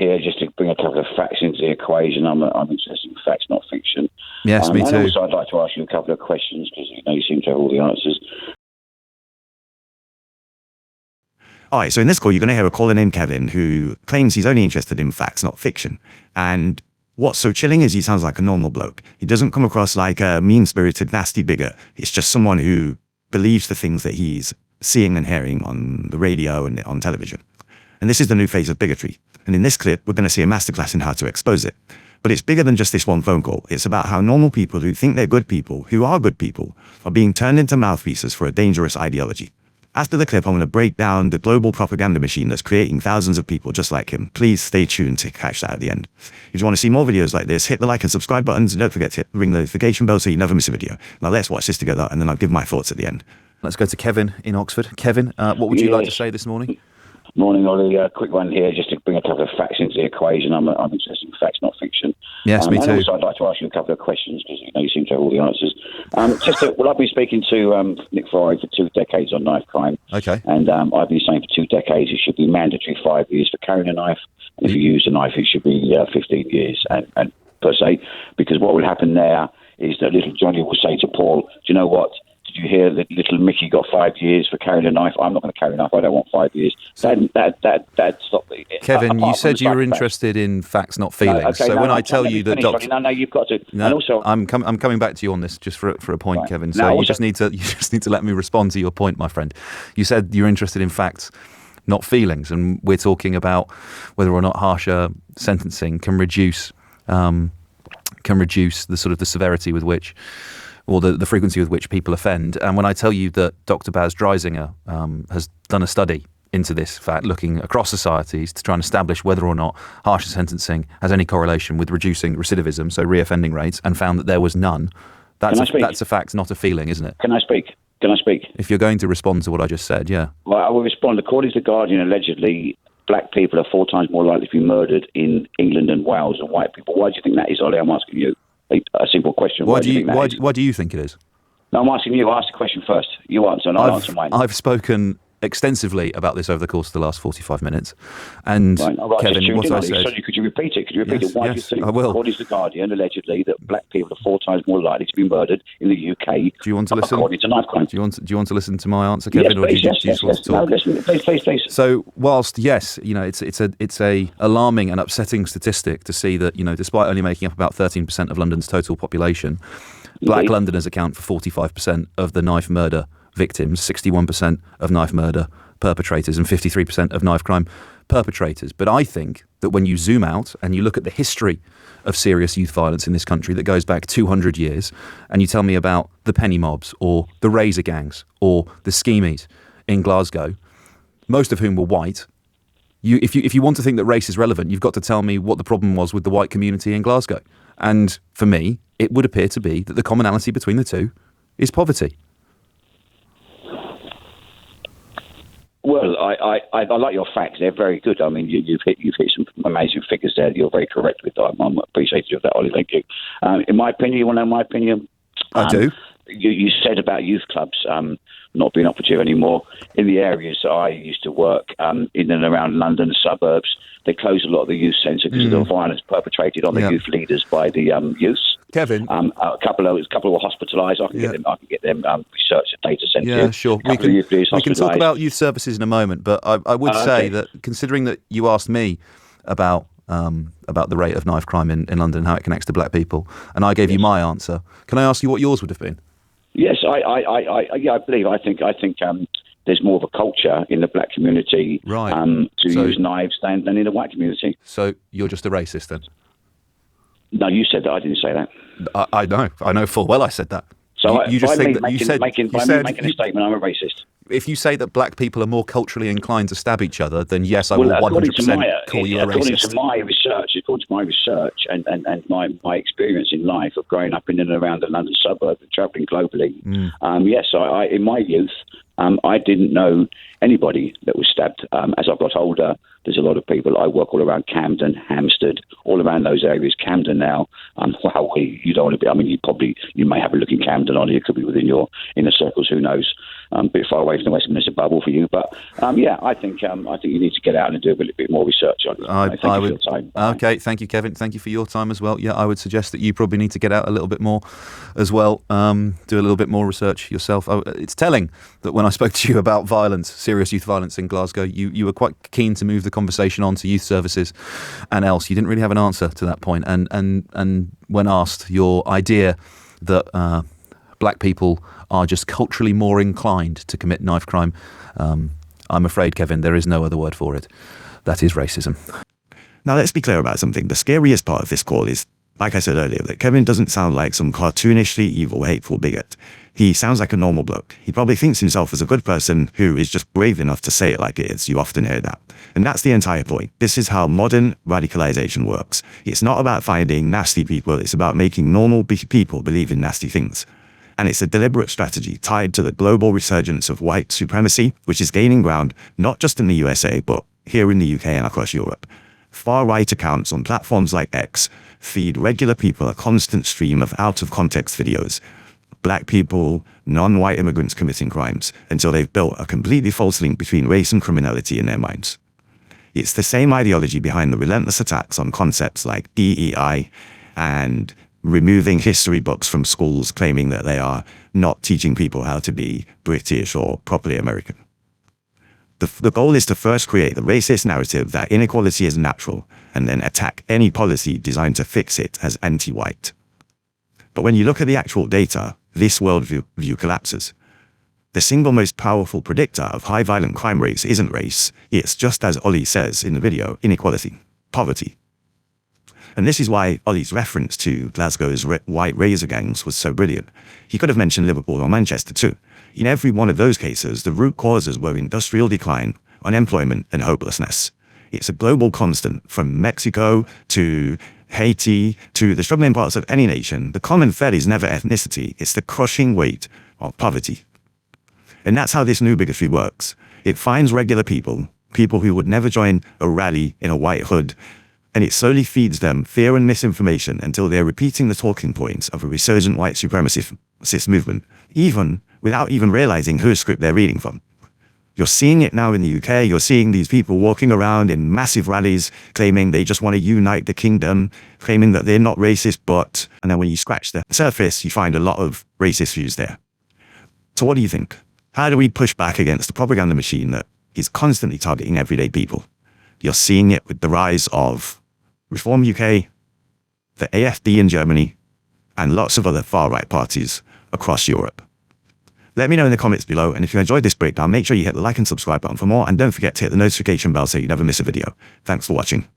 Yeah, just to bring a couple of facts into the equation. I'm interested in facts, not fiction. Yes, me too. And also, I'd like to ask you a couple of questions because you seem to have all the answers. All right, so in this call, you're going to hear a caller named Kevin who claims he's only interested in facts, not fiction. And what's so chilling is he sounds like a normal bloke. He doesn't come across like a mean-spirited, nasty bigot. It's just someone who believes the things that he's seeing and hearing on the radio and on television. And this is the new phase of bigotry. And in this clip, we're going to see a masterclass in how to expose it. But it's bigger than just this one phone call. It's about how normal people who think they're good people, who are good people, are being turned into mouthpieces for a dangerous ideology. After the clip, I'm going to break down the global propaganda machine that's creating thousands of people just like him. Please stay tuned to catch that at the end. If you want to see more videos like this, hit the like and subscribe buttons. And don't forget to hit the ring notification bell so you never miss a video. Now let's watch this together and then I'll give my thoughts at the end. Let's go to Kevin in Oxford. Kevin, what would you like to say this morning? Morning, Ollie. Quick one here, just to bring a couple of facts into the equation. I'm interested in facts, not fiction. Yes, me too. And also, I'd like to ask you a couple of questions because you seem to have all the answers. I've been speaking to Nick Ferrari for 2 decades on knife crime. Okay. And I've been saying for 2 decades it should be mandatory 5 years for carrying a knife, and if you use a knife, it should be 15 years and per se. Because what will happen there is that little Johnny will say to Paul, "Do you know what? Did you hear that little Mickey got 5 years for carrying a knife? I'm not going to carry a knife. I don't want 5 years." That stopped me. Kevin, you said you were interested in facts, not feelings. Okay, so no, when no, I tell you that Doctor, no, you've got to. No, and also, I'm coming back to you on this just for a point, right. Kevin. So now, you just need to let me respond to your point, my friend. You said you're interested in facts, not feelings, and we're talking about whether or not harsher sentencing can reduce the sort of the severity with which, or the frequency with which people offend. And when I tell you that Dr. Baz Dreisinger has done a study into this fact, looking across societies to try and establish whether or not harsher sentencing has any correlation with reducing recidivism, so reoffending rates, and found that there was none, that's a fact, not a feeling, isn't it? Can I speak? If you're going to respond to what I just said, yeah. Well, I will respond. According to The Guardian, allegedly, black people are 4 times more likely to be murdered in England and Wales than white people. Why do you think that is, Ollie? I'm asking you a simple question. Why do you think it is? No, I'm asking you. Ask the question first. You answer, and I'll answer mine. I've spoken extensively about this over the course of the last 45 minutes. And right. Kevin, what I said... Sorry, could you repeat it? Yes, Why yes, do you think, I will. according to The Guardian, allegedly, that black people are 4 times more likely to be murdered in the UK? Do you want to listen? According to knife crime. Do you want to listen to my answer, Kevin, or do you just want to talk? No, listen, please. So, whilst yes, it's a alarming and upsetting statistic to see that despite only making up about 13% of London's total population, black Londoners account for 45% of the knife murder victims, 61% of knife murder perpetrators, and 53% of knife crime perpetrators. But I think that when you zoom out and you look at the history of serious youth violence in this country that goes back 200 years, and you tell me about the penny mobs or the razor gangs or the schemies in Glasgow, most of whom were white, if you want to think that race is relevant, you've got to tell me what the problem was with the white community in Glasgow. And for me, it would appear to be that the commonality between the two is poverty. Well, I like your facts. They're very good. I mean, you've hit some amazing figures there. You're very correct with that. I'm appreciative of that, Ollie. Thank you. In my opinion, you want to know my opinion? I do. You said about youth clubs not being operative anymore. In the areas that I used to work, in and around London suburbs, they closed a lot of the youth centre because of the violence perpetrated on the youth leaders by the youths. Kevin, a couple were hospitalised. I can get them research at data centre. Yeah, sure. We can talk about youth services in a moment, but I would say that considering that you asked me about the rate of knife crime in London and how it connects to black people, and I gave you my answer, can I ask you what yours would have been? Yes, I believe. I think there's more of a culture in the black community to use knives than in the white community. So you're just a racist then? No, you said that. I didn't say that. I know full well I said that. So you just think that making a statement, I'm a racist. If you say that black people are more culturally inclined to stab each other, then yes, I will 100% call you a racist. According to my research and my experience in life of growing up in and around the London suburb and travelling globally, yes, I in my youth, I didn't know anybody that was stabbed. As I've got older, there's a lot of people. I work all around Camden, Hampstead, all around those areas. Camden now, Well, you don't want to be. I mean, you may have a look in Camden, Oli. It could be within your inner circles. Who knows? A bit far away from the Westminster bubble for you, but I think you need to get out and do a little bit more research on it. Thank you for your time. Okay, thank you, Kevin. Thank you for your time as well. Yeah, I would suggest that you probably need to get out a little bit more as well. Do a little bit more research yourself. It's telling that when I spoke to you about violence, serious youth violence in Glasgow, you were quite keen to move the conversation on to youth services and else. You didn't really have an answer to that point. And when asked, your idea that black people are just culturally more inclined to commit knife crime, I'm afraid, Kevin, there is no other word for it. That is racism. Now, let's be clear about something. The scariest part of this call is, like I said earlier, that Kevin doesn't sound like some cartoonishly evil, hateful bigot. He sounds like a normal bloke. He probably thinks himself as a good person who is just brave enough to say it like it is. You often hear that. And that's the entire point. This is how modern radicalization works. It's not about finding nasty people. It's about making normal people believe in nasty things. And it's a deliberate strategy tied to the global resurgence of white supremacy, which is gaining ground not just in the USA, but here in the UK and across Europe. Far-right accounts on platforms like X feed regular people a constant stream of out-of-context videos. Black people, non-white immigrants committing crimes, until they've built a completely false link between race and criminality in their minds. It's the same ideology behind the relentless attacks on concepts like DEI and removing history books from schools, claiming that they are not teaching people how to be British or properly American. The goal is to first create the racist narrative that inequality is natural, and then attack any policy designed to fix it as anti-white. But when you look at the actual data, this worldview collapses. The single most powerful predictor of high violent crime rates isn't race, it's just as Oli says in the video, inequality, poverty. And this is why Oli's reference to Glasgow's white razor gangs was so brilliant. He could have mentioned Liverpool or Manchester too. In every one of those cases, the root causes were industrial decline, unemployment, and hopelessness. It's a global constant, from Mexico to Haiti to the struggling parts of any nation. The common thread is never ethnicity, it's the crushing weight of poverty. And that's how this new bigotry works. It finds regular people who would never join a rally in a white hood, and it slowly feeds them fear and misinformation until they're repeating the talking points of a resurgent white supremacist movement, even without even realizing whose script they're reading from. You're seeing it now in the UK. You're seeing these people walking around in massive rallies, claiming they just want to unite the kingdom, claiming that they're not racist, but, and then when you scratch the surface, you find a lot of racist views there. So what do you think? How do we push back against the propaganda machine that is constantly targeting everyday people? You're seeing it with the rise of Reform UK, the AfD in Germany, and lots of other far-right parties across Europe. Let me know in the comments below, and if you enjoyed this breakdown, make sure you hit the like and subscribe button for more, and don't forget to hit the notification bell so you never miss a video. Thanks for watching.